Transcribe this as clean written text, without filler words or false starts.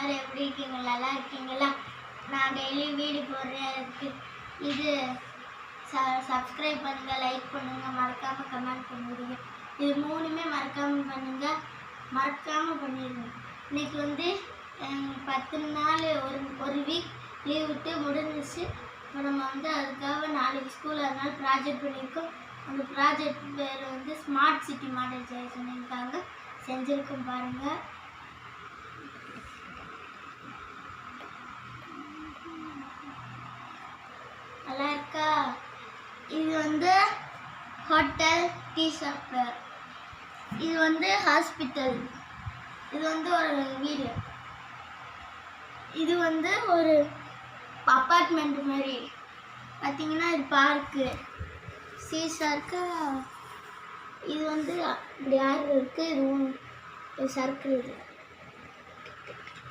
எல்லோரும் எப்படி இருக்கீங்க? நல்லா இருக்கீங்களா? நான் டெய்லி வீடியோ போடுறேன். இது சப்ஸ்கிரைப் பண்ணுங்கள், லைக் பண்ணுங்கள், மறக்காமல் கமெண்ட் பண்ணிடுங்க. இது மூணுமே மறக்காமல் பண்ணுங்கள், மறக்காமல் பண்ணிடுங்க. இன்றைக்கி 10 நாள் ஒரு வீக் லீவ் விட்டு முடிஞ்சிச்சு. இப்போ நம்ம அதுக்காக நாளைக்கு ஸ்கூல், அதனால ப்ராஜெக்ட் பண்ணியிருக்கோம். அந்த ப்ராஜெக்ட் பேர் ஸ்மார்ட் சிட்டி மாடல் செய்ய சொல்லியிருக்காங்க. செஞ்சுருக்கோம் பாருங்கள். நல்லா இருக்கா? இது ஹோட்டல், டீ ஷாப்பு, இது ஹாஸ்பிட்டல், இது ஒரு வீடு, இது ஒரு அப்பார்ட்மெண்ட் மாதிரி பார்த்தீங்கன்னா. இது பார்க்கு, சீசா இருக்கா. இது இப்படி யார் இருக்குது, இது சர்க்கிள். இது